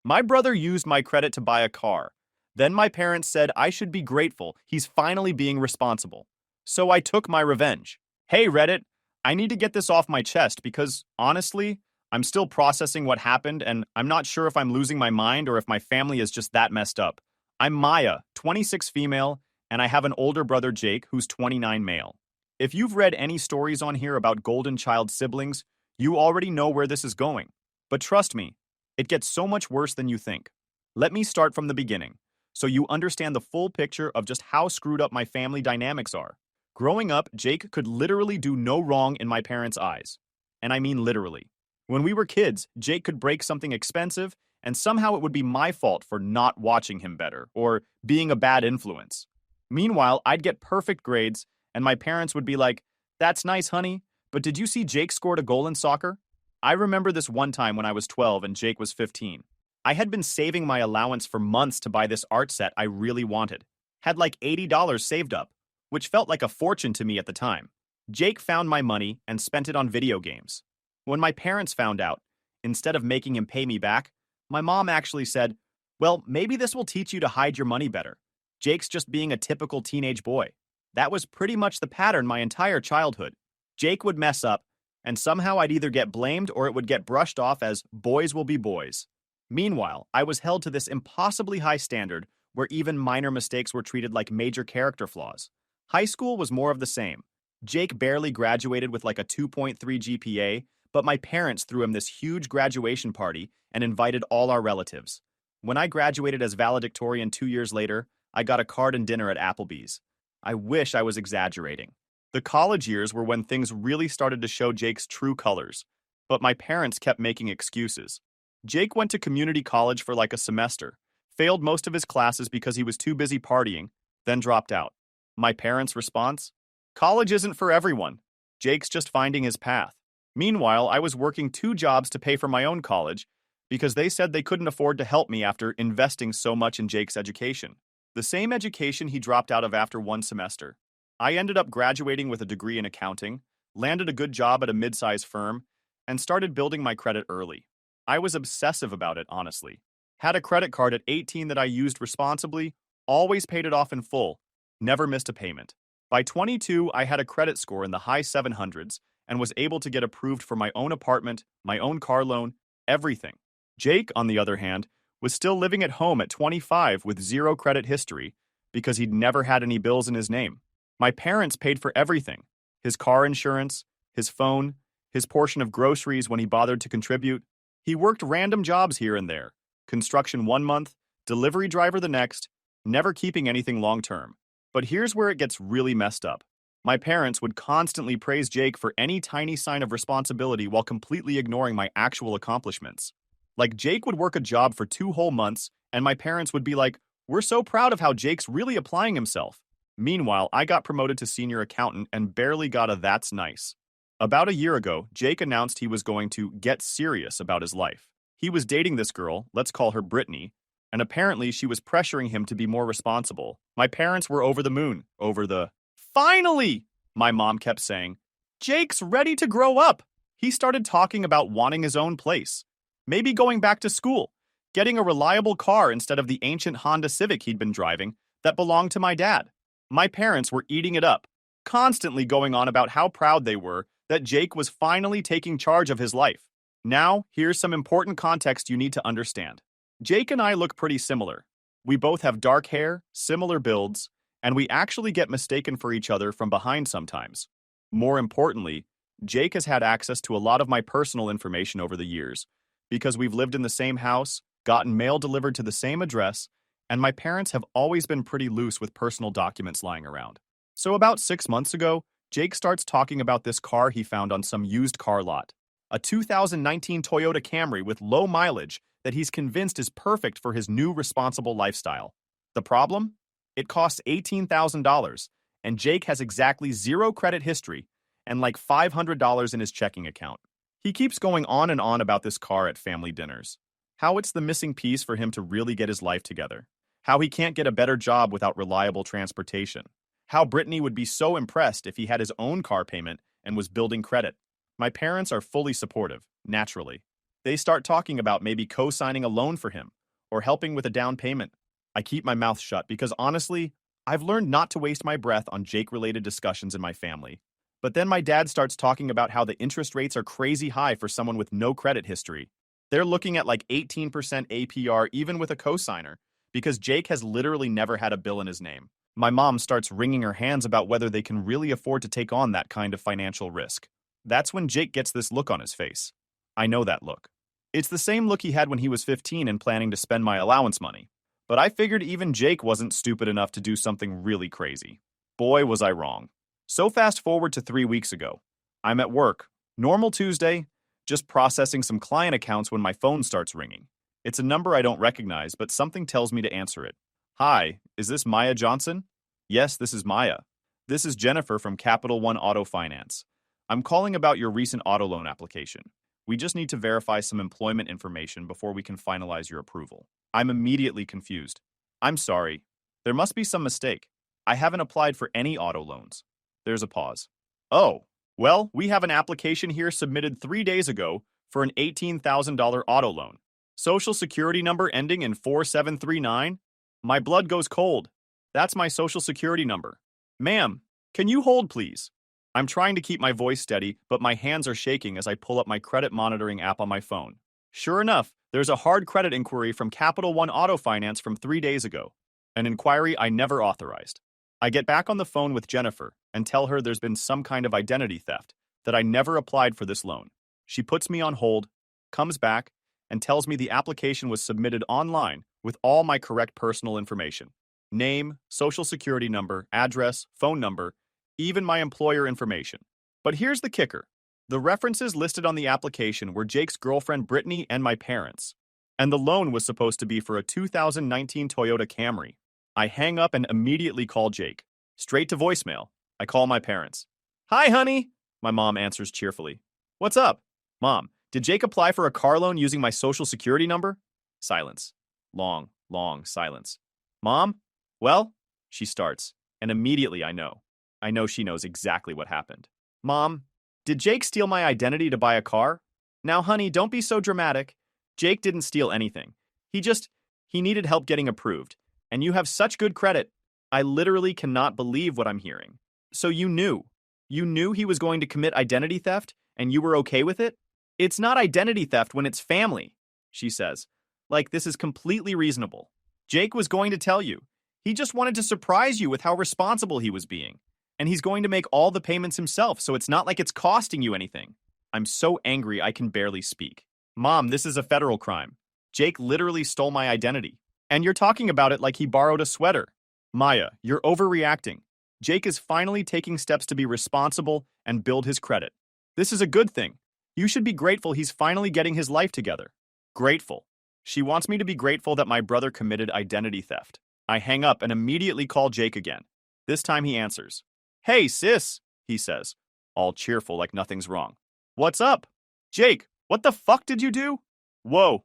My brother used my credit to buy a car. Then my parents said I should be grateful he's finally being responsible. So I took my revenge. Hey, Reddit, I need to get this off my chest because, honestly, I'm still processing what happened and I'm not sure if I'm losing my mind or if my family is just that messed up. I'm Maya, 26 female, and I have an older brother, Jake, who's 29 male. If you've read any stories on here about golden child siblings, you already know where this is going. But trust me, it gets so much worse than you think. Let me start from the beginning, so you understand the full picture of just how screwed up my family dynamics are. Growing up, Jake could literally do no wrong in my parents' eyes. And I mean literally. When we were kids, Jake could break something expensive, and somehow it would be my fault for not watching him better, or being a bad influence. Meanwhile, I'd get perfect grades, and my parents would be like, "That's nice, honey, but did you see Jake scored a goal in soccer?" I remember this one time when I was 12 and Jake was 15. I had been saving my allowance for months to buy this art set I really wanted. Had like $80 saved up, which felt like a fortune to me at the time. Jake found my money and spent it on video games. When my parents found out, instead of making him pay me back, my mom actually said, "Well, maybe this will teach you to hide your money better. Jake's just being a typical teenage boy." That was pretty much the pattern my entire childhood. Jake would mess up, and somehow I'd either get blamed or it would get brushed off as boys will be boys. Meanwhile, I was held to this impossibly high standard where even minor mistakes were treated like major character flaws. High school was more of the same. Jake barely graduated with like a 2.3 GPA, but my parents threw him this huge graduation party and invited all our relatives. When I graduated as valedictorian 2 years later, I got a card and dinner at Applebee's. I wish I was exaggerating. The college years were when things really started to show Jake's true colors, but my parents kept making excuses. Jake went to community college for like a semester, failed most of his classes because he was too busy partying, then dropped out. My parents' response? College isn't for everyone. Jake's just finding his path. Meanwhile, I was working 2 jobs to pay for my own college because they said they couldn't afford to help me after investing so much in Jake's education. The same education he dropped out of after one semester. I ended up graduating with a degree in accounting, landed a good job at a mid-sized firm, and started building my credit early. I was obsessive about it, honestly. Had a credit card at 18 that I used responsibly, always paid it off in full, never missed a payment. By 22, I had a credit score in the high 700s and was able to get approved for my own apartment, my own car loan, everything. Jake, on the other hand, was still living at home at 25 with zero credit history because he'd never had any bills in his name. My parents paid for everything: his car insurance, his phone, his portion of groceries when he bothered to contribute. He worked random jobs here and there: construction 1 month, delivery driver the next, never keeping anything long term. But here's where it gets really messed up. My parents would constantly praise Jake for any tiny sign of responsibility while completely ignoring my actual accomplishments. Like, Jake would work a job for 2 whole months, and my parents would be like, "We're so proud of how Jake's really applying himself." Meanwhile, I got promoted to senior accountant and barely got a "that's nice." About a year ago, Jake announced he was going to get serious about his life. He was dating this girl, let's call her Brittany, and apparently she was pressuring him to be more responsible. My parents were over the moon, over the "Finally!" my mom kept saying. "Jake's ready to grow up." He started talking about wanting his own place, maybe going back to school, getting a reliable car instead of the ancient Honda Civic he'd been driving that belonged to my dad. My parents were eating it up, constantly going on about how proud they were that Jake was finally taking charge of his life. Now, here's some important context you need to understand. Jake and I look pretty similar. We both have dark hair, similar builds, and we actually get mistaken for each other from behind sometimes. More importantly, Jake has had access to a lot of my personal information over the years because we've lived in the same house, gotten mail delivered to the same address, and my parents have always been pretty loose with personal documents lying around. So about 6 months ago, Jake starts talking about this car he found on some used car lot. A 2019 Toyota Camry with low mileage that he's convinced is perfect for his new responsible lifestyle. The problem? It costs $18,000, and Jake has exactly zero credit history and like $500 in his checking account. He keeps going on and on about this car at family dinners. How it's the missing piece for him to really get his life together. How he can't get a better job without reliable transportation. How Brittany would be so impressed if he had his own car payment and was building credit. My parents are fully supportive, naturally. They start talking about maybe co-signing a loan for him or helping with a down payment. I keep my mouth shut because honestly, I've learned not to waste my breath on Jake-related discussions in my family. But then my dad starts talking about how the interest rates are crazy high for someone with no credit history. They're looking at like 18% APR even with a cosigner, because Jake has literally never had a bill in his name. My mom starts wringing her hands about whether they can really afford to take on that kind of financial risk. That's when Jake gets this look on his face. I know that look. It's the same look he had when he was 15 and planning to spend my allowance money. But I figured even Jake wasn't stupid enough to do something really crazy. Boy, was I wrong. So fast forward to 3 weeks ago. I'm at work. Normal Tuesday, just processing some client accounts when my phone starts ringing. It's a number I don't recognize, but something tells me to answer it. Hi, is this Maya Johnson? Yes, this is Maya. This is Jennifer from Capital One Auto Finance. I'm calling about your recent auto loan application. We just need to verify some employment information before we can finalize your approval. I'm immediately confused. I'm sorry. There must be some mistake. I haven't applied for any auto loans. There's a pause. Oh, well, we have an application here submitted 3 days ago for an $18,000 auto loan. Social security number ending in 4739? My blood goes cold. That's my social security number. Ma'am, can you hold, please? I'm trying to keep my voice steady, but my hands are shaking as I pull up my credit monitoring app on my phone. Sure enough, there's a hard credit inquiry from Capital One Auto Finance from 3 days ago. An inquiry I never authorized. I get back on the phone with Jennifer and tell her there's been some kind of identity theft, that I never applied for this loan. She puts me on hold, comes back, and tells me the application was submitted online with all my correct personal information. Name, social security number, address, phone number, even my employer information. But here's the kicker. The references listed on the application were Jake's girlfriend Brittany and my parents. And the loan was supposed to be for a 2019 Toyota Camry. I hang up and immediately call Jake. Straight to voicemail. I call my parents. Hi, honey, my mom answers cheerfully. What's up? Mom, did Jake apply for a car loan using my social security number? Silence. Long, long silence. Mom? Well? She starts, and immediately I know. I know she knows exactly what happened. Mom, did Jake steal my identity to buy a car? Now, honey, don't be so dramatic. Jake didn't steal anything. He needed help getting approved. And you have such good credit. I literally cannot believe what I'm hearing. So you knew. You knew he was going to commit identity theft, and you were okay with it? It's not identity theft when it's family, she says. Like, this is completely reasonable. Jake was going to tell you. He just wanted to surprise you with how responsible he was being. And he's going to make all the payments himself, so it's not like it's costing you anything. I'm so angry I can barely speak. Mom, this is a federal crime. Jake literally stole my identity. And you're talking about it like he borrowed a sweater. Maya, you're overreacting. Jake is finally taking steps to be responsible and build his credit. This is a good thing. You should be grateful he's finally getting his life together. Grateful. She wants me to be grateful that my brother committed identity theft. I hang up and immediately call Jake again. This time he answers. Hey, sis, he says, all cheerful like nothing's wrong. What's up? Jake, what the fuck did you do? Whoa,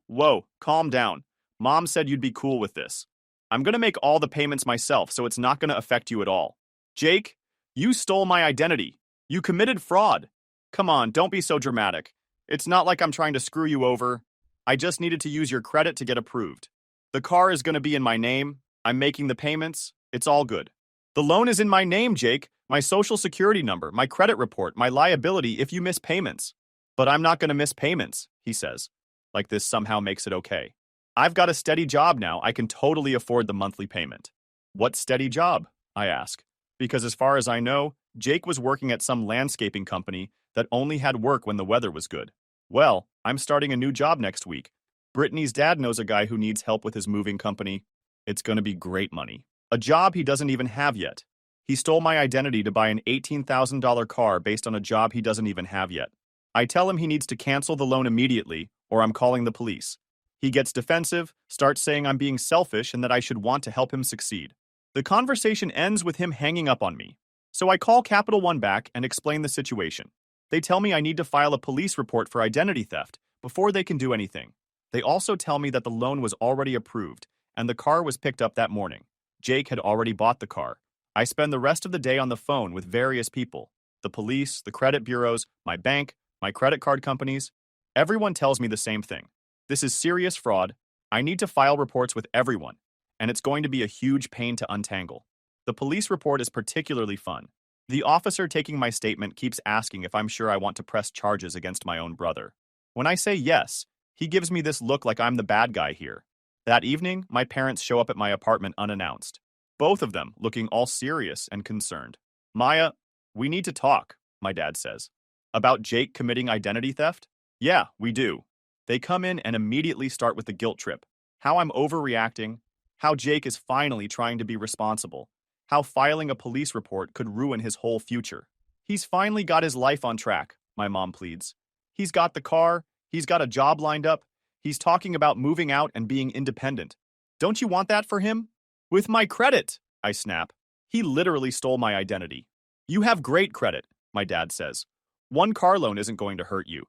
calm down. Mom said you'd be cool with this. I'm gonna make all the payments myself, so it's not gonna affect you at all. Jake, you stole my identity. You committed fraud. Come on, don't be so dramatic. It's not like I'm trying to screw you over. I just needed to use your credit to get approved. The car is gonna be in my name. I'm making the payments. It's all good. The loan is in my name, Jake. My social security number, my credit report, my liability if you miss payments. But I'm not gonna miss payments, he says. Like this somehow makes it okay. I've got a steady job now. I can totally afford the monthly payment. What steady job? I ask. Because as far as I know, Jake was working at some landscaping company that only had work when the weather was good. Well, I'm starting a new job next week. Brittany's dad knows a guy who needs help with his moving company. It's going to be great money. A job he doesn't even have yet. He stole my identity to buy an $18,000 car based on a job he doesn't even have yet. I tell him he needs to cancel the loan immediately, or I'm calling the police. He gets defensive, starts saying I'm being selfish and that I should want to help him succeed. The conversation ends with him hanging up on me. So I call Capital One back and explain the situation. They tell me I need to file a police report for identity theft before they can do anything. They also tell me that the loan was already approved and the car was picked up that morning. Jake had already bought the car. I spend the rest of the day on the phone with various people. The police, the credit bureaus, my bank, my credit card companies. Everyone tells me the same thing. This is serious fraud. I need to file reports with everyone, and it's going to be a huge pain to untangle. The police report is particularly fun. The officer taking my statement keeps asking if I'm sure I want to press charges against my own brother. When I say yes, he gives me this look like I'm the bad guy here. That evening, my parents show up at my apartment unannounced, both of them looking all serious and concerned. Maya, we need to talk, my dad says. About Jake committing identity theft? Yeah, we do. They come in and immediately start with the guilt trip. How I'm overreacting, how Jake is finally trying to be responsible, how filing a police report could ruin his whole future. He's finally got his life on track, my mom pleads. He's got the car, he's got a job lined up, he's talking about moving out and being independent. Don't you want that for him? With my credit, I snap. He literally stole my identity. You have great credit, my dad says. One car loan isn't going to hurt you,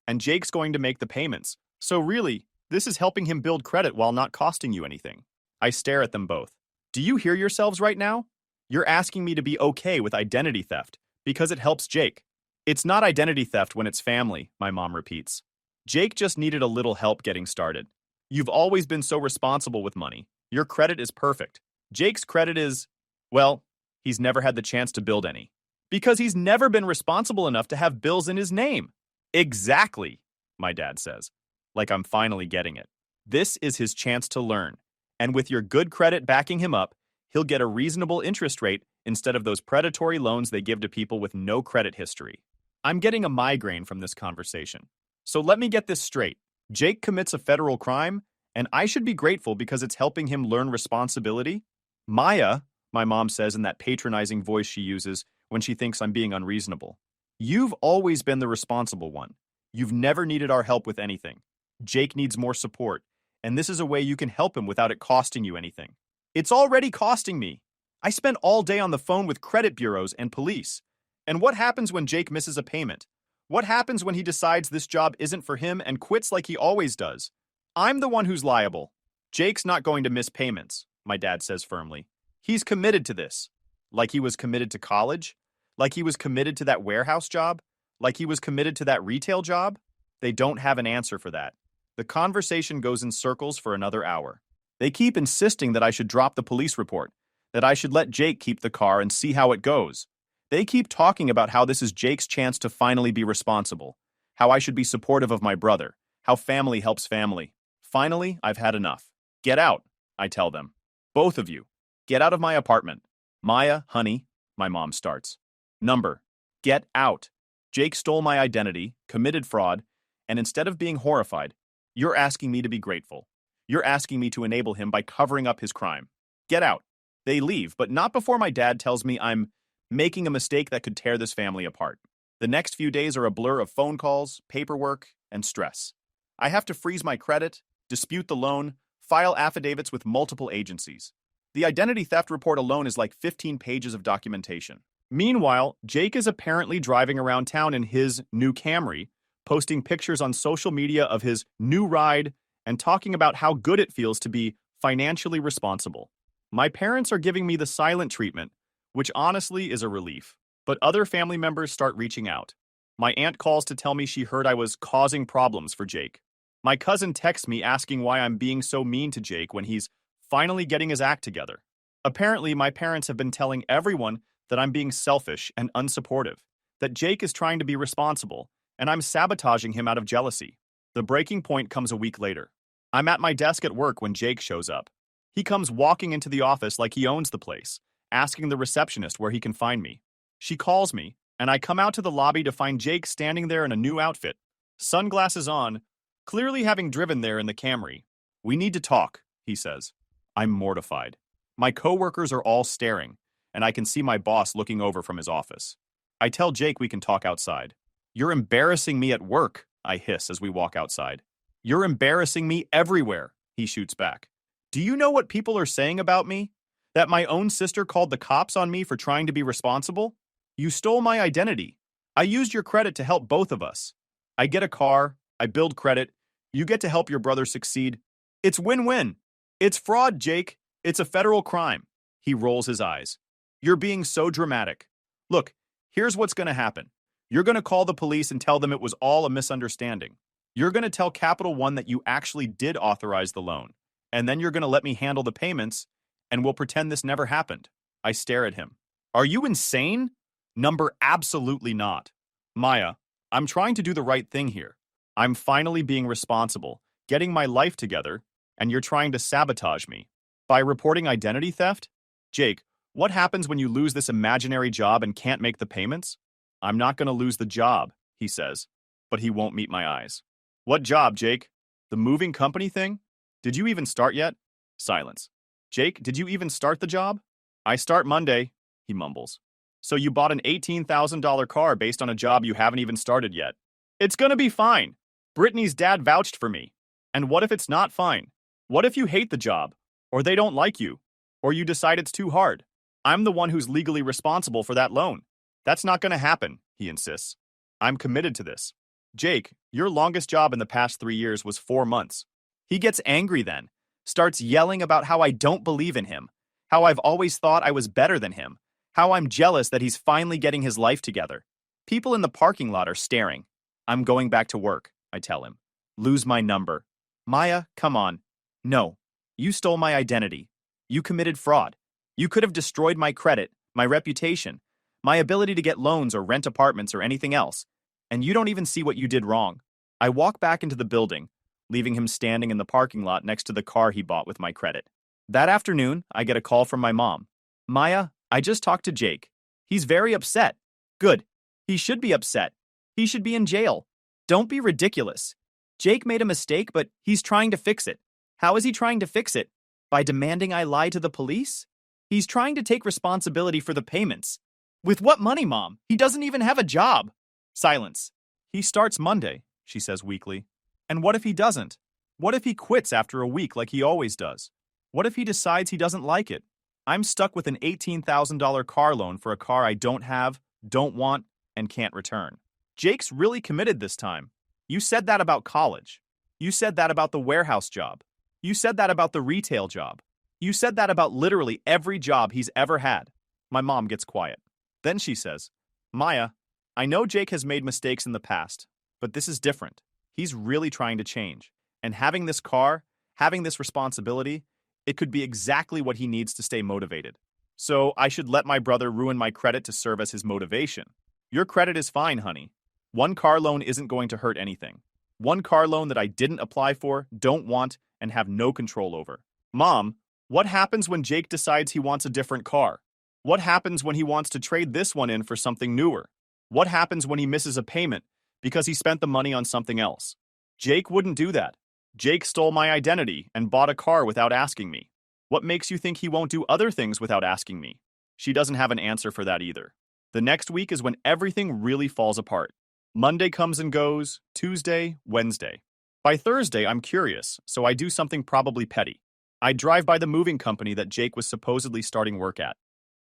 and Jake's going to make the payments. So really, this is helping him build credit while not costing you anything. I stare at them both. Do you hear yourselves right now? You're asking me to be okay with identity theft because it helps Jake. It's not identity theft when it's family, my mom repeats. Jake just needed a little help getting started. You've always been so responsible with money. Your credit is perfect. Jake's credit is, well, he's never had the chance to build any. Because he's never been responsible enough to have bills in his name. Exactly, my dad says, like I'm finally getting it. This is his chance to learn. And with your good credit backing him up, he'll get a reasonable interest rate instead of those predatory loans they give to people with no credit history. I'm getting a migraine from this conversation. So let me get this straight. Jake commits a federal crime, and I should be grateful because it's helping him learn responsibility? Maya, my mom says in that patronizing voice she uses when she thinks I'm being unreasonable. You've always been the responsible one. You've never needed our help with anything. Jake needs more support, and this is a way you can help him without it costing you anything. It's already costing me. I spend all day on the phone with credit bureaus and police. And what happens when Jake misses a payment? What happens when he decides this job isn't for him and quits like he always does? I'm the one who's liable. Jake's not going to miss payments, my dad says firmly. He's committed to this. Like he was committed to college? Like he was committed to that warehouse job? Like he was committed to that retail job? They don't have an answer for that. The conversation goes in circles for another hour. They keep insisting that I should drop the police report, that I should let Jake keep the car and see how it goes. They keep talking about how this is Jake's chance to finally be responsible, how I should be supportive of my brother, how family helps family. Finally, I've had enough. Get out, I tell them. Both of you. Get out of my apartment. Maya, honey, my mom starts. Number. Get out. Jake stole my identity, committed fraud, and instead of being horrified, you're asking me to be grateful. You're asking me to enable him by covering up his crime. Get out. They leave, but not before my dad tells me I'm making a mistake that could tear this family apart. The next few days are a blur of phone calls, paperwork, and stress. I have to freeze my credit, dispute the loan, file affidavits with multiple agencies. The identity theft report alone is like 15 pages of documentation. Meanwhile, Jake is apparently driving around town in his new Camry, posting pictures on social media of his new ride and talking about how good it feels to be financially responsible. My parents are giving me the silent treatment, which honestly is a relief. But other family members start reaching out. My aunt calls to tell me she heard I was causing problems for Jake. My cousin texts me asking why I'm being so mean to Jake when he's finally getting his act together. Apparently, my parents have been telling everyone that I'm being selfish and unsupportive, that Jake is trying to be responsible, and I'm sabotaging him out of jealousy. The breaking point comes a week later. I'm at my desk at work when Jake shows up. He comes walking into the office like he owns the place, asking the receptionist where he can find me. She calls me, and I come out to the lobby to find Jake standing there in a new outfit, sunglasses on, clearly having driven there in the Camry. We need to talk, he says. I'm mortified. My coworkers are all staring, and I can see my boss looking over from his office. I tell Jake we can talk outside. You're embarrassing me at work, I hiss as we walk outside. You're embarrassing me everywhere, he shoots back. Do you know what people are saying about me? That my own sister called the cops on me for trying to be responsible? You stole my identity. I used your credit to help both of us. I get a car, I build credit, you get to help your brother succeed. It's win-win. It's fraud, Jake. It's a federal crime. He rolls his eyes. You're being so dramatic. Look, here's what's going to happen. You're going to call the police and tell them it was all a misunderstanding. You're going to tell Capital One that you actually did authorize the loan, and then you're going to let me handle the payments, and we'll pretend this never happened. I stare at him. Are you insane? Number absolutely not. Maya, I'm trying to do the right thing here. I'm finally being responsible, getting my life together, and you're trying to sabotage me. By reporting identity theft? Jake, what happens when you lose this imaginary job and can't make the payments? I'm not going to lose the job, he says, but he won't meet my eyes. What job, Jake? The moving company thing? Did you even start yet? Silence. Jake, did you even start the job? I start Monday, he mumbles. So you bought an $18,000 car based on a job you haven't even started yet. It's gonna be fine. Brittany's dad vouched for me. And what if it's not fine? What if you hate the job? Or they don't like you? Or you decide it's too hard? I'm the one who's legally responsible for that loan. That's not gonna happen, he insists. I'm committed to this. Jake, your longest job in the past 3 years was 4 months. He gets angry then, starts yelling about how I don't believe in him, how I've always thought I was better than him, how I'm jealous that he's finally getting his life together. People in the parking lot are staring. I'm going back to work, I tell him. Lose my number. Maya, come on. No. You stole my identity. You committed fraud. You could have destroyed my credit, my reputation, my ability to get loans or rent apartments or anything else. And you don't even see what you did wrong. I walk back into the building, leaving him standing in the parking lot next to the car he bought with my credit. That afternoon, I get a call from my mom. Maya, I just talked to Jake. He's very upset. Good. He should be upset. He should be in jail. Don't be ridiculous. Jake made a mistake, but he's trying to fix it. How is he trying to fix it? By demanding I lie to the police? He's trying to take responsibility for the payments. With what money, Mom? He doesn't even have a job. Silence. He starts Monday, she says weakly. And what if he doesn't? What if he quits after a week like he always does? What if he decides he doesn't like it? I'm stuck with an $18,000 car loan for a car I don't have, don't want, and can't return. Jake's really committed this time. You said that about college. You said that about the warehouse job. You said that about the retail job. You said that about literally every job he's ever had. My mom gets quiet. Then she says, Maya, I know Jake has made mistakes in the past, but this is different. He's really trying to change. And having this car, having this responsibility, it could be exactly what he needs to stay motivated. So I should let my brother ruin my credit to serve as his motivation. Your credit is fine, honey. One car loan isn't going to hurt anything. One car loan that I didn't apply for, don't want, and have no control over. Mom, what happens when Jake decides he wants a different car? What happens when he wants to trade this one in for something newer? What happens when he misses a payment because he spent the money on something else? Jake wouldn't do that. Jake stole my identity and bought a car without asking me. What makes you think he won't do other things without asking me? She doesn't have an answer for that either. The next week is when everything really falls apart. Monday comes and goes, Tuesday, Wednesday. By Thursday, I'm curious, so I do something probably petty. I drive by the moving company that Jake was supposedly starting work at.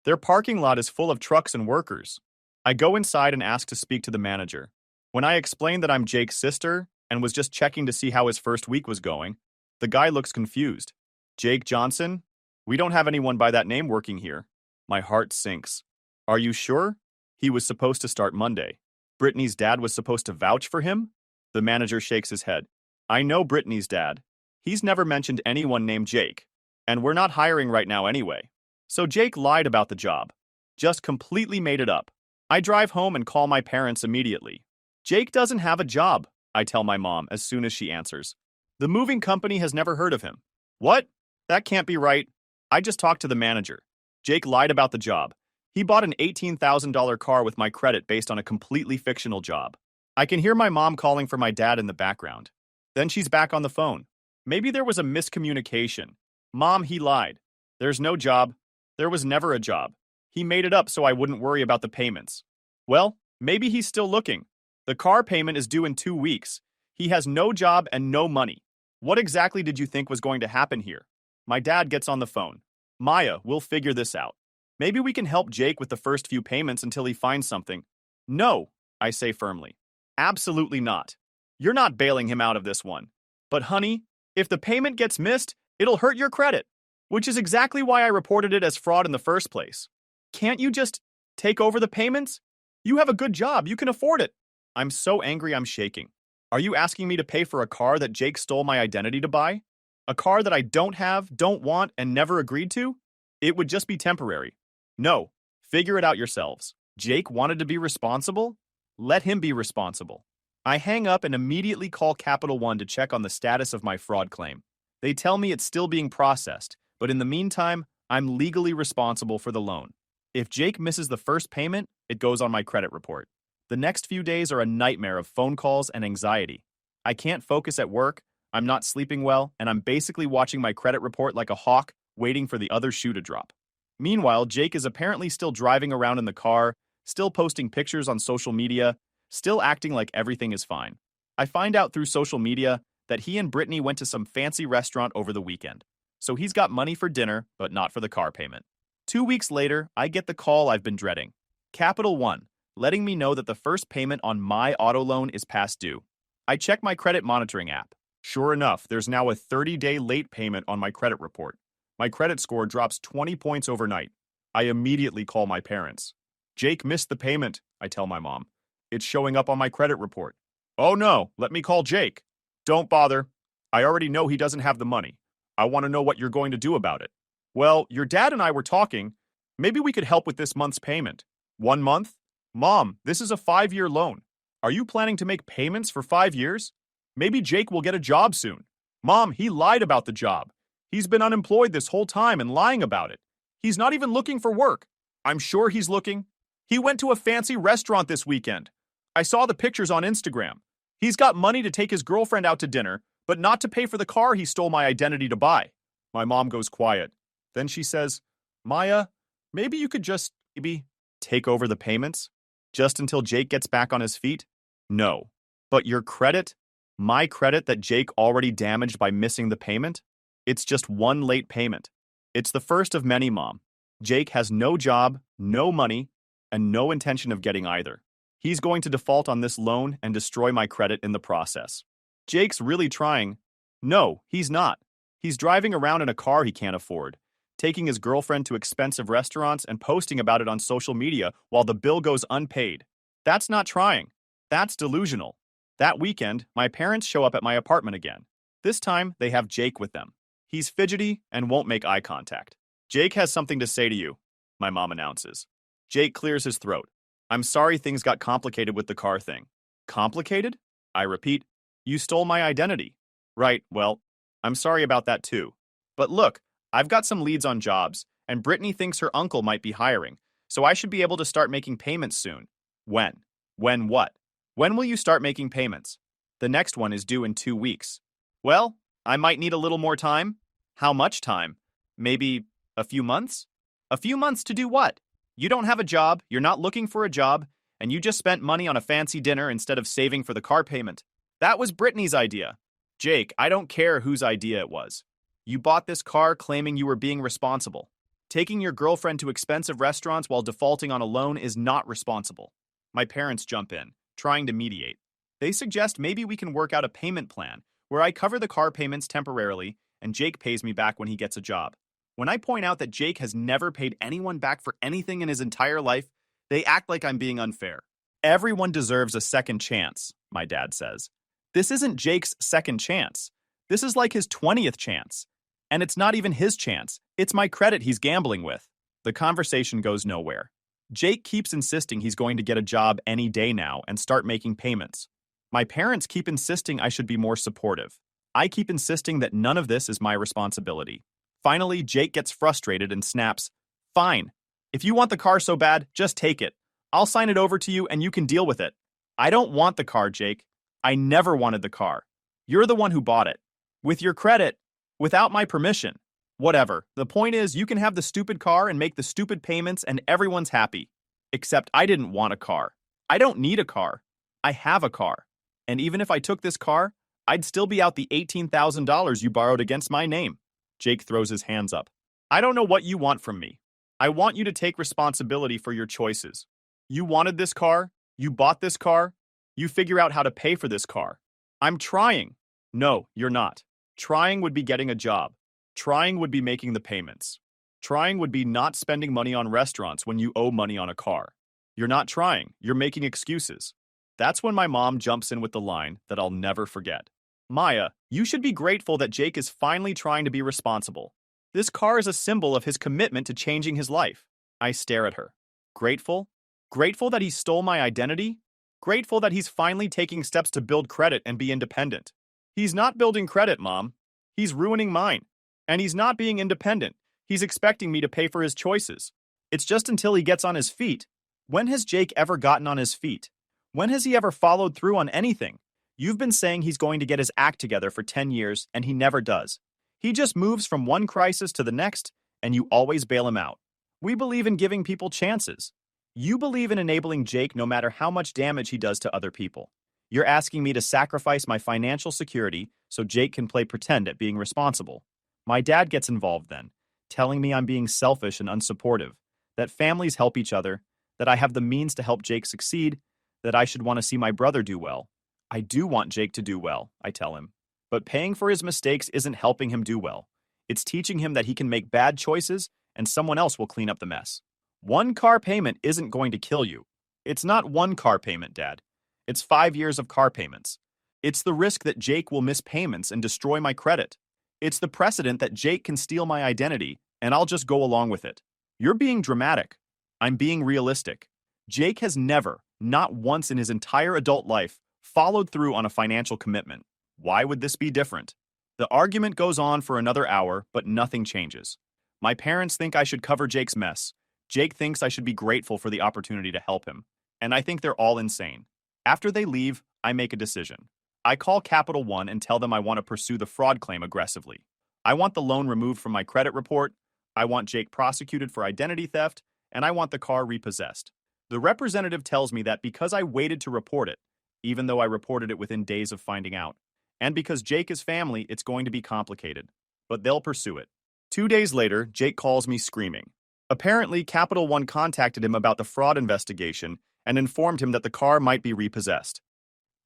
Their parking lot is full of trucks and workers. I go inside and ask to speak to the manager. When I explain that I'm Jake's sister and was just checking to see how his first week was going, the guy looks confused. Jake Johnson? We don't have anyone by that name working here. My heart sinks. Are you sure? He was supposed to start Monday. Brittany's dad was supposed to vouch for him? The manager shakes his head. I know Brittany's dad. He's never mentioned anyone named Jake. And we're not hiring right now anyway. So Jake lied about the job. Just completely made it up. I drive home and call my parents immediately. Jake doesn't have a job, I tell my mom as soon as she answers. The moving company has never heard of him. What? That can't be right. I just talked to the manager. Jake lied about the job. He bought an $18,000 car with my credit based on a completely fictional job. I can hear my mom calling for my dad in the background. Then she's back on the phone. Maybe there was a miscommunication. Mom, he lied. There's no job. There was never a job. He made it up so I wouldn't worry about the payments. Well, maybe he's still looking. The car payment is due in 2 weeks. He has no job and no money. What exactly did you think was going to happen here? My dad gets on the phone. Maya, we'll figure this out. Maybe we can help Jake with the first few payments until he finds something. No, I say firmly. Absolutely not. You're not bailing him out of this one. But honey, if the payment gets missed, it'll hurt your credit, which is exactly why I reported it as fraud in the first place. Can't you just take over the payments? You have a good job. You can afford it. I'm so angry I'm shaking. Are you asking me to pay for a car that Jake stole my identity to buy? A car that I don't have, don't want, and never agreed to? It would just be temporary. No, figure it out yourselves. Jake wanted to be responsible? Let him be responsible. I hang up and immediately call Capital One to check on the status of my fraud claim. They tell me it's still being processed, but in the meantime, I'm legally responsible for the loan. If Jake misses the first payment, it goes on my credit report. The next few days are a nightmare of phone calls and anxiety. I can't focus at work, I'm not sleeping well, and I'm basically watching my credit report like a hawk, waiting for the other shoe to drop. Meanwhile, Jake is apparently still driving around in the car, still posting pictures on social media, still acting like everything is fine. I find out through social media that he and Brittany went to some fancy restaurant over the weekend. So he's got money for dinner, but not for the car payment. 2 weeks later, I get the call I've been dreading. Capital One, letting me know that the first payment on my auto loan is past due. I check my credit monitoring app. Sure enough, there's now a 30-day late payment on my credit report. My credit score drops 20 points overnight. I immediately call my parents. Jake missed the payment, I tell my mom. It's showing up on my credit report. Oh no, let me call Jake. Don't bother. I already know he doesn't have the money. I want to know what you're going to do about it. Well, your dad and I were talking. Maybe we could help with this month's payment. 1 month? Mom, this is a 5-year loan. Are you planning to make payments for 5 years? Maybe Jake will get a job soon. Mom, he lied about the job. He's been unemployed this whole time and lying about it. He's not even looking for work. I'm sure he's looking. He went to a fancy restaurant this weekend. I saw the pictures on Instagram. He's got money to take his girlfriend out to dinner, but not to pay for the car he stole my identity to buy. My mom goes quiet. Then she says, Maya, maybe you could just, maybe, take over the payments? Just until Jake gets back on his feet? No. But your credit? My credit that Jake already damaged by missing the payment? It's just one late payment. It's the first of many, Mom. Jake has no job, no money, and no intention of getting either. He's going to default on this loan and destroy my credit in the process. Jake's really trying. No, he's not. He's driving around in a car he can't afford, taking his girlfriend to expensive restaurants and posting about it on social media while the bill goes unpaid. That's not trying. That's delusional. That weekend, my parents show up at my apartment again. This time, they have Jake with them. He's fidgety and won't make eye contact. Jake has something to say to you, my mom announces. Jake clears his throat. I'm sorry things got complicated with the car thing. Complicated? I repeat. You stole my identity. Right, well, I'm sorry about that too. But look, I've got some leads on jobs, and Brittany thinks her uncle might be hiring, so I should be able to start making payments soon. When? When what? When will you start making payments? The next one is due in 2 weeks. Well, I might need a little more time. How much time? Maybe a few months? A few months to do what? You don't have a job, you're not looking for a job, and you just spent money on a fancy dinner instead of saving for the car payment. That was Brittany's idea. Jake, I don't care whose idea it was. You bought this car claiming you were being responsible. Taking your girlfriend to expensive restaurants while defaulting on a loan is not responsible. My parents jump in, trying to mediate. They suggest maybe we can work out a payment plan where I cover the car payments temporarily and Jake pays me back when he gets a job. When I point out that Jake has never paid anyone back for anything in his entire life, they act like I'm being unfair. Everyone deserves a second chance, my dad says. This isn't Jake's second chance. This is like his 20th chance. And it's not even his chance. It's my credit he's gambling with. The conversation goes nowhere. Jake keeps insisting he's going to get a job any day now and start making payments. My parents keep insisting I should be more supportive. I keep insisting that none of this is my responsibility. Finally, Jake gets frustrated and snaps, Fine. If you want the car so bad, just take it. I'll sign it over to you and you can deal with it. I don't want the car, Jake. I never wanted the car. You're the one who bought it. With your credit, without my permission. Whatever. The point is, you can have the stupid car and make the stupid payments and everyone's happy. Except I didn't want a car. I don't need a car. I have a car. And even if I took this car, I'd still be out the $18,000 you borrowed against my name. Jake throws his hands up. I don't know what you want from me. I want you to take responsibility for your choices. You wanted this car. You bought this car. You figure out how to pay for this car. I'm trying. No, you're not. Trying would be getting a job. Trying would be making the payments. Trying would be not spending money on restaurants when you owe money on a car. You're not trying. You're making excuses. That's when my mom jumps in with the line that I'll never forget. Maya, you should be grateful that Jake is finally trying to be responsible. This car is a symbol of his commitment to changing his life. I stare at her. Grateful? Grateful that he stole my identity? Grateful that he's finally taking steps to build credit and be independent. He's not building credit, Mom. He's ruining mine. And he's not being independent. He's expecting me to pay for his choices. It's just until he gets on his feet. When has Jake ever gotten on his feet? When has he ever followed through on anything? You've been saying he's going to get his act together for 10 years, and he never does. He just moves from one crisis to the next, and you always bail him out. We believe in giving people chances. You believe in enabling Jake no matter how much damage he does to other people. You're asking me to sacrifice my financial security so Jake can play pretend at being responsible. My dad gets involved then, telling me I'm being selfish and unsupportive, that families help each other, that I have the means to help Jake succeed, that I should want to see my brother do well. I do want Jake to do well, I tell him. But paying for his mistakes isn't helping him do well. It's teaching him that he can make bad choices and someone else will clean up the mess. One car payment isn't going to kill you. It's not one car payment, Dad. It's 5 years of car payments. It's the risk that Jake will miss payments and destroy my credit. It's the precedent that Jake can steal my identity, and I'll just go along with it. You're being dramatic. I'm being realistic. Jake has never, not once in his entire adult life, followed through on a financial commitment. Why would this be different? The argument goes on for another hour, but nothing changes. My parents think I should cover Jake's mess. Jake thinks I should be grateful for the opportunity to help him. And I think they're all insane. After they leave, I make a decision. I call Capital One and tell them I want to pursue the fraud claim aggressively. I want the loan removed from my credit report, I want Jake prosecuted for identity theft, and I want the car repossessed. The representative tells me that because I waited to report it, even though I reported it within days of finding out, and because Jake is family, it's going to be complicated. But they'll pursue it. 2 days later, Jake calls me screaming. Apparently, Capital One contacted him about the fraud investigation and informed him that the car might be repossessed.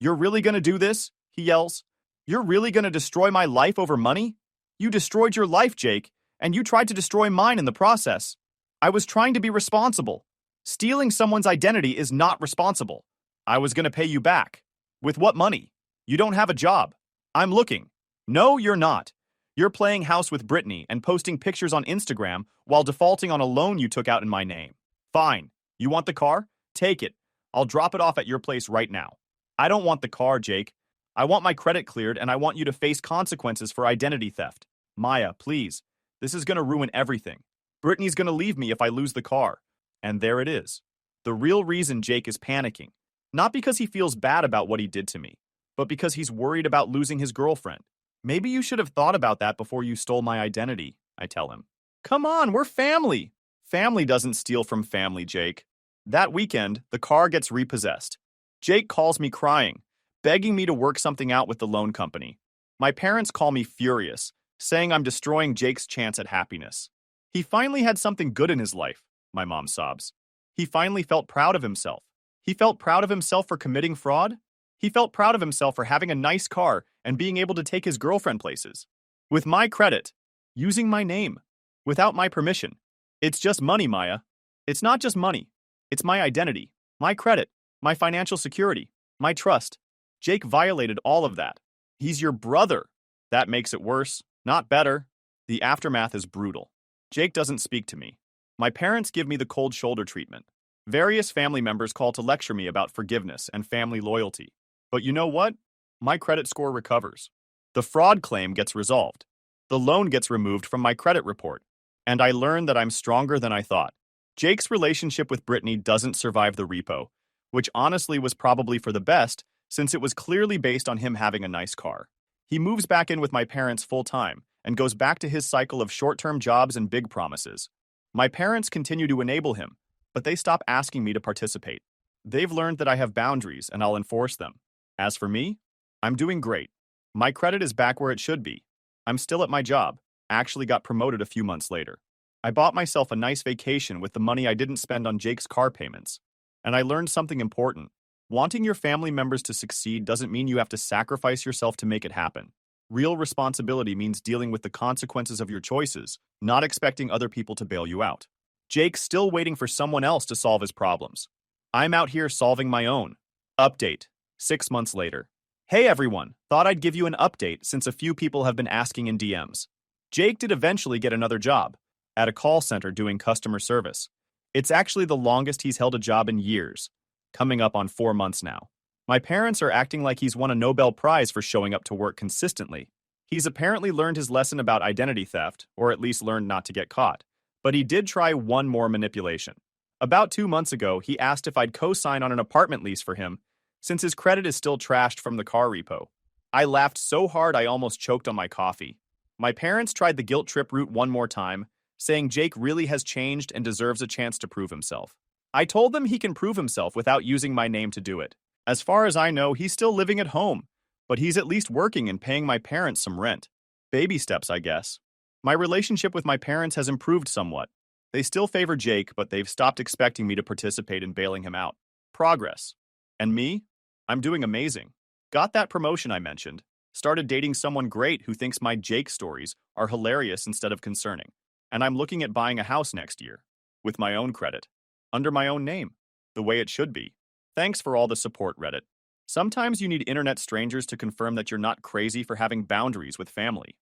"You're really going to do this?" he yells. "You're really going to destroy my life over money? You destroyed your life, Jake, and you tried to destroy mine in the process. I was trying to be responsible. Stealing someone's identity is not responsible. I was going to pay you back. With what money? You don't have a job. I'm looking. No, you're not. You're playing house with Brittany and posting pictures on Instagram while defaulting on a loan you took out in my name. Fine. You want the car? Take it. I'll drop it off at your place right now. I don't want the car, Jake. I want my credit cleared and I want you to face consequences for identity theft. Maya, please. This is going to ruin everything. Brittany's going to leave me if I lose the car." And there it is. The real reason Jake is panicking. Not because he feels bad about what he did to me, but because he's worried about losing his girlfriend. "Maybe you should have thought about that before you stole my identity," I tell him. "Come on, we're family." Family doesn't steal from family, Jake. That weekend, the car gets repossessed. Jake calls me crying, begging me to work something out with the loan company. My parents call me furious, saying I'm destroying Jake's chance at happiness. He finally had something good in his life, my mom sobs. He finally felt proud of himself. He felt proud of himself for committing fraud. He felt proud of himself for having a nice car and being able to take his girlfriend places. With my credit, using my name, without my permission. It's just money, Maya. It's not just money. It's my identity, my credit, my financial security, my trust. Jake violated all of that. He's your brother. That makes it worse, not better. The aftermath is brutal. Jake doesn't speak to me. My parents give me the cold shoulder treatment. Various family members call to lecture me about forgiveness and family loyalty. But you know what? My credit score recovers. The fraud claim gets resolved. The loan gets removed from my credit report. And I learn that I'm stronger than I thought. Jake's relationship with Brittany doesn't survive the repo, which honestly was probably for the best since it was clearly based on him having a nice car. He moves back in with my parents full time and goes back to his cycle of short-term jobs and big promises. My parents continue to enable him, but they stop asking me to participate. They've learned that I have boundaries and I'll enforce them. As for me, I'm doing great. My credit is back where it should be. I'm still at my job, actually got promoted a few months later. I bought myself a nice vacation with the money I didn't spend on Jake's car payments. And I learned something important. Wanting your family members to succeed doesn't mean you have to sacrifice yourself to make it happen. Real responsibility means dealing with the consequences of your choices, not expecting other people to bail you out. Jake's still waiting for someone else to solve his problems. I'm out here solving my own. Update. 6 months later. Hey everyone, thought I'd give you an update since a few people have been asking in DMs. Jake did eventually get another job at a call center doing customer service. It's actually the longest he's held a job in years, coming up on 4 months now. My parents are acting like he's won a Nobel Prize for showing up to work consistently. He's apparently learned his lesson about identity theft, or at least learned not to get caught. But he did try one more manipulation. About 2 months ago, he asked if I'd co-sign on an apartment lease for him, since his credit is still trashed from the car repo. I laughed so hard I almost choked on my coffee. My parents tried the guilt trip route one more time, saying Jake really has changed and deserves a chance to prove himself. I told them he can prove himself without using my name to do it. As far as I know, he's still living at home, but he's at least working and paying my parents some rent. Baby steps, I guess. My relationship with my parents has improved somewhat. They still favor Jake, but they've stopped expecting me to participate in bailing him out. Progress. And me? I'm doing amazing. Got that promotion I mentioned. Started dating someone great who thinks my Jake stories are hilarious instead of concerning. And I'm looking at buying a house next year. With my own credit. Under my own name. The way it should be. Thanks for all the support, Reddit. Sometimes you need internet strangers to confirm that you're not crazy for having boundaries with family.